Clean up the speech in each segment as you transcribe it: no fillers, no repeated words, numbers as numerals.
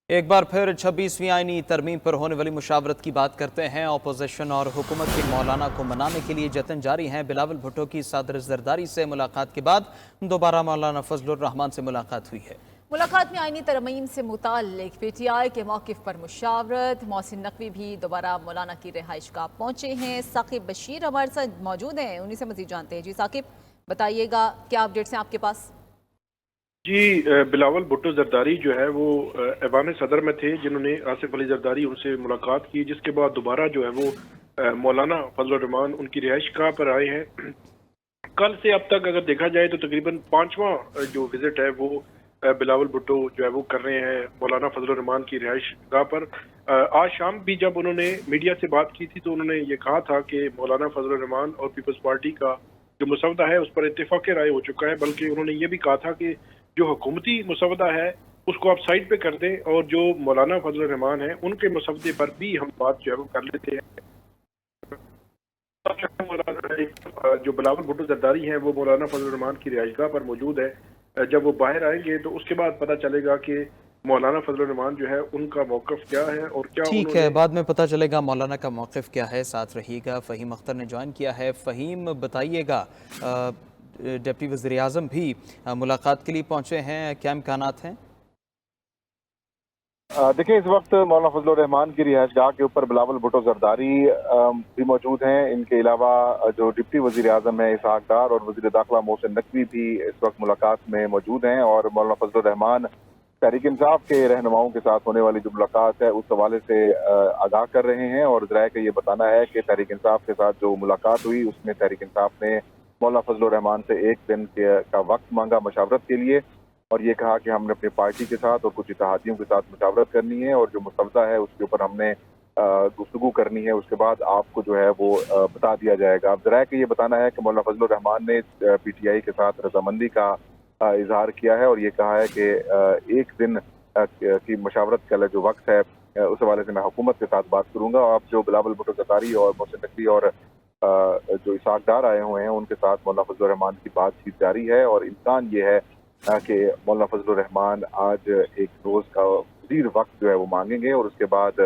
एक बार फिर 26वीं आईनी तरमीम पर होने वाली मुशावरत की बात करते हैं। अपोजिशन और हुकूमत के मौलाना को मनाने के लिए जतन जारी हैं। बिलावल भुट्टो की सदर जरदारी से मुलाकात के बाद दोबारा मौलाना फजलुर रहमान से मुलाकात हुई है। मुलाकात में आईनी तरमीम से मुताल्लिक पीटीआई के मौक़िफ़ पर मुशावरत। मोहसिन नकवी भी दोबारा मौलाना की रिहाइश गाह पहुँचे हैं। साकिब बशीर हमारे साथ मौजूद हैं, उन्हीं से मज़ीद जानते हैं। जी साकिब, बताइएगा क्या अपडेट्स हैं आपके पास? जी, बिलावल भुट्टो जरदारी जो है वो ऐवान सदर में थे, जिन्होंने आसिफ अली जरदारी उनसे मुलाकात की, जिसके बाद दोबारा जो है वो मौलाना फजलुर रहमान उनकी रिहाइश गाह पर आए हैं। कल से अब तक अगर देखा जाए तो तकरीबन 5वां जो विजिट है वो बिलावल भुट्टो जो है वो कर रहे हैं मौलाना फजलुर रहमान की रिहाइश गाह पर। आज शाम भी जब उन्होंने मीडिया से बात की थी तो उन्होंने ये कहा था कि मौलाना फजलुर रहमान और पीपल्स पार्टी का जो मसवदा है उस पर इत्तेफाक राय हो चुका है, बल्कि उन्होंने ये भी कहा था कि जो हुकूमती मसवदा है उसको आप साइड पे कर दें और जो मौलाना फजलुर रहमान है उनके मसवदे पर भी हम बात जो है वो कर लेते हैं। जो बिलावल भुट्टो जरदारी हैं वो मौलाना फजलुर रहमान की रिहाइशगाह पर मौजूद है। जब वो बाहर आएंगे तो उसके बाद पता चलेगा कि मौलाना फजलुर रहमान जो है उनका मौक़िफ़ क्या है और क्या ठीक है, बाद में पता चलेगा मौलाना का मौक़िफ़ क्या है। साथ रहिएगा। फ़हीम अख्तर ने ज्वाइन किया है। फ़हीम, बताइएगा, डिप्टी वज़ीर आज़म भी मुलाकात के लिए पहुँचे हैं, क्या इम्कानात हैं? देखिए, इस वक्त मौलाना फजलुर रहमान की रिहाइश गाह के ऊपर बिलावल भुट्टो जरदारी भी मौजूद हैं। इनके अलावा जो डिप्टी वज़ीर आज़म है इसहाक डार और वज़ीर दाखिला मोहसिन नकवी भी इस वक्त मुलाकात में मौजूद हैं और मौलाना फजलुर रहमान तहरीक इंसाफ के रहनुमाओं के साथ होने वाली जो मुलाकात है उस हवाले से आगाह कर रहे हैं। और ज़राए का ये बताना है कि तहरीक इंसाफ के साथ जो मुलाकात हुई उसमें तहरीक इंसाफ ने मौलाना फजलुर रहमान से एक दिन का वक्त मांगा मशावरत के लिए और ये कहा कि हमने अपनी पार्टी के साथ और कुछ इत्तेहादियों के साथ मुशावरत करनी है और जो मसवदा है उसके ऊपर हमने गुफ्तगू करनी है, उसके बाद आपको जो है वो बता दिया जाएगा। अब ज़राए का ये बताना है कि मौलाना फजलुर रहमान ने पीटीआई के साथ रजामंदी का इजहार किया है और ये कहा है कि एक दिन की मशावरत का जो वक्त है उस हवाले से मैं हुकूमत के साथ बात करूँगा। आप जो बिलावल भुट्टो जरदारी और मोहसिन नकवी और जो इसहाक डार आए हुए हैं उनके साथ मौलाना फजलुर रहमान की बातचीत जारी है और इम्कान ये है कि मौलाना फजलुर रहमान आज एक रोज़ का मज़ीद वक्त जो है वो मांगेंगे और उसके बाद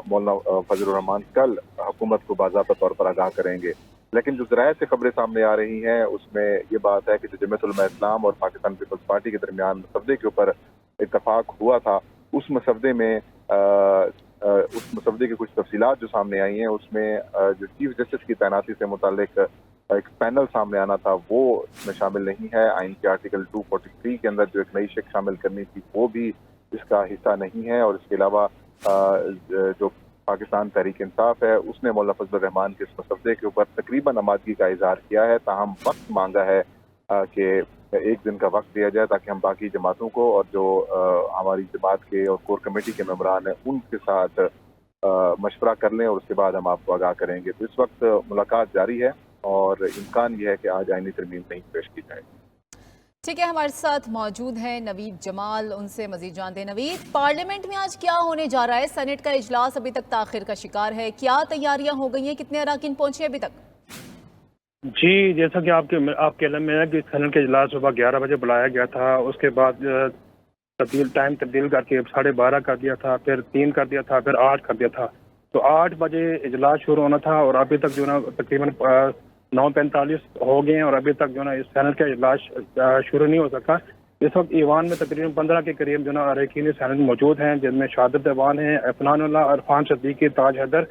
मौलाना फजलुर रहमान कल हुकूमत को बाज़ाब्ता तौर पर आगाह करेंगे। लेकिन जो ज़राए से खबरें सामने आ रही हैं उसमें ये बात है कि जो जमीयत उलमा इस्लाम और पाकिस्तान पीपल्स पार्टी के दरमियान मसवदे के ऊपर इत्तफाक हुआ था, उस मसवदे में उस मसवदे की कुछ तफसीलात जो सामने आई हैं उसमें जो चीफ जस्टिस की तैनाती से मुतालिक एक पैनल सामने आना था वो इसमें शामिल नहीं है। आइन के आर्टिकल 243 के अंदर जो एक नई शिक शामिल करनी थी वो भी इसका हिस्सा नहीं है और इसके अलावा जो पाकिस्तान तहरीक इंसाफ है उसने मौलाना फजलुर रहमान के इस मसवदे के ऊपर तकरीबन आमादगी का इजहार किया है, ताहम वक्त मांगा है कि एक दिन का वक्त दिया जाए ताकि हम बाकी जमातों को और जो हमारी जमात के और कोर कमेटी के मेंबरान हैं उनके साथ मशवरा कर लें और उसके बाद हम आपको आगाह करेंगे। तो इस वक्त मुलाकात जारी है और इम्कान यह है कि आज आईनी तरमीम नहीं पेश की जाए। ठीक है, हमारे साथ मौजूद हैं नवीद जमाल, उनसे मजीद जानते हैं। नवीद, पार्लियामेंट में आज क्या होने जा रहा है? सेनेट का इजलास अभी तक ताखिर का शिकार है, क्या तैयारियां हो गई हैं? कितने अराकीन पहुंचे अभी तक? जी, जैसा कि आपके इल्म में है कि सेनेट का इजलास सुबह 11 बजे बुलाया गया था, उसके बाद टाइम तब्दील करके 12:30 कर दिया था, फिर 3 कर दिया था, फिर 8 कर दिया था। तो 8 बजे इजलास शुरू होना था और अभी तक जो ना तकरीबन 9:45 हो गए हैं और अभी तक जो ना इस सेनेट का इजलास शुरू नहीं हो सका। इस वक्त ईवान में तकरीबन 15 के करीब जो ना अरकान सेनेट मौजूद हैं, जिनमें शहादत अवान हैं, अफनानुल्लाह, अरफान सिद्दीकी, ताज हैदर,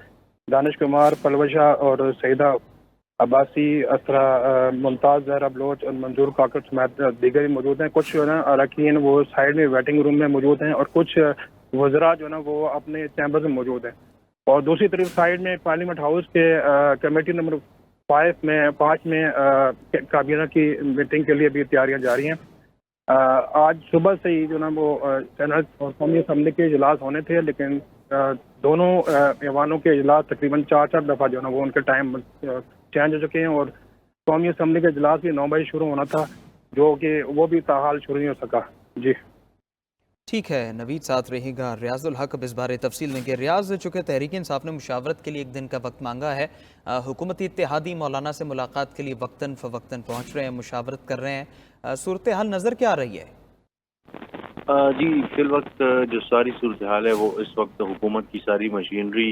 दानिश कुमार, पलवशा और सईदा अब्बासी, असरा, मुमताज़ जहरा बलोच और मंजूर काकर समेत दीगर मौजूद हैं। कुछ जो ना अरकान वो साइड में वेटिंग रूम में मौजूद हैं और कुछ वज़रा जो ना वो अपने चैम्बर में मौजूद हैं। और दूसरी तरफ साइड में पार्लियामेंट हाउस के कमेटी नंबर 5 में काबीना की मीटिंग के लिए भी तैयारियां जारी हैं। आज सुबह से ही जो ना वो सेनेट और कौमी असम्बली के इजलास होने थे, लेकिन दोनों ऐवानों के इजलास तकरीबन 4 दफ़ा जो ना वो उनके टाइम चेंज हो चुके हैं और कौमी असम्बली का इजलास भी 9 बजे शुरू होना था, जो कि वो भी ताहाल शुरू नहीं हो सका। जी ठीक है, नवीद साथ रहेगा। रियाजुल हक अब इस बारे तफसील देंगे। रियाज, चूँकि तहरीक इंसाफ ने मुशावरत के लिए एक दिन का वक्त मांगा है, हुकूमती इत्तेहादी मौलाना से मुलाकात के लिए वक्तन फ़वक्तन पहुँच रहे हैं, मुशावरत कर रहे हैं, सूरत हाल नज़र क्या आ रही है? جی فی الوقت جو ساری صورتحال ہے وہ اس وقت حکومت کی ساری مشینری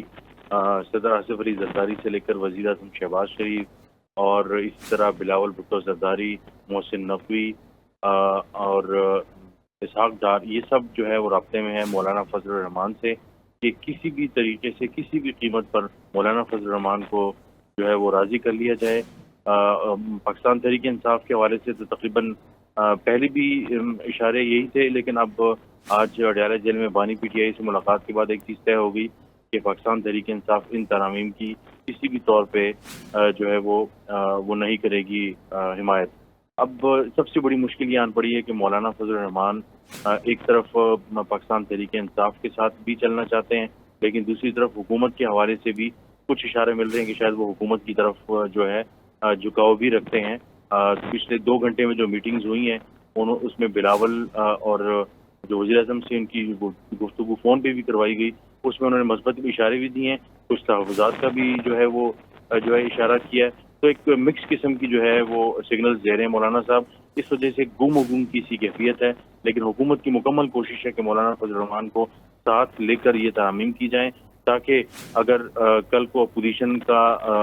صدر آصف علی زرداری سے لے کر وزیر اعظم شہباز شریف اور اسی طرح بلاول بھٹو زرداری، محسن نقوی اور اسحاق ڈار، یہ سب جو ہے وہ رابطے میں ہے مولانا فضل الرحمان سے کہ کسی بھی طریقے سے کسی بھی قیمت پر مولانا فضل الرحمان کو جو ہے وہ راضی کر لیا جائے۔ پاکستان تحریک انصاف کے حوالے سے تو تقریباً پہلے بھی اشارے یہی تھے، لیکن اب آج اڈیالہ جیل میں بانی پی ٹی آئی سے ملاقات کے بعد ایک چیز طے ہو گئی کہ پاکستان تحریک انصاف ان ترامیم کی کسی بھی طور پہ جو ہے وہ نہیں کرے گی حمایت۔ اب سب سے بڑی مشکل یہ آن پڑی ہے کہ مولانا فضل الرحمان ایک طرف پاکستان تحریک انصاف کے ساتھ بھی چلنا چاہتے ہیں، لیکن دوسری طرف حکومت کے حوالے سے بھی کچھ اشارے مل رہے ہیں کہ شاید وہ حکومت کی طرف جو ہے جھکاؤ بھی رکھتے ہیں۔ پچھلے 2 گھنٹے میں جو میٹنگز ہوئی ہیں اس میں بلاول اور جو وزیر اعظم سے ان کی گفتگو فون پہ بھی کروائی گئی، اس میں انہوں نے مثبت اشارے بھی دیے ہیں، کچھ تحفظات کا بھی جو ہے وہ اشارہ کیا ہے۔ تو ایک مکس قسم کی جو ہے وہ سگنل دے رہے ہیں مولانا صاحب، اس وجہ سے گم و گم کی سی کیفیت ہے، لیکن حکومت کی مکمل کوشش ہے کہ مولانا فضل الرحمان کو ساتھ لے کر یہ ترامیم کی جائیں، تاکہ اگر کل کو اپوزیشن کا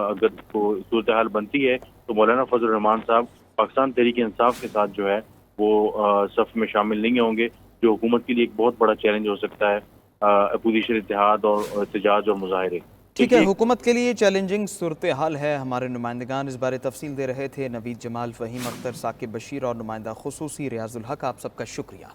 اگر صورتحال بنتی ہے تو مولانا فضل الرحمان صاحب پاکستان تحریک انصاف کے ساتھ جو ہے وہ صف میں شامل نہیں ہوں گے، جو حکومت کے لیے ایک بہت بڑا چیلنج ہو سکتا ہے، اپوزیشن اتحاد اور احتجاج اور مظاہرے۔ ٹھیک ہے، حکومت کے لیے چیلنجنگ صورتحال ہے۔ ہمارے نمائندگان اس بارے تفصیل دے رہے تھے، نوید جمال، فہیم اختر، ثاقب بشیر اور نمائندہ خصوصی ریاض الحق، آپ سب کا شکریہ۔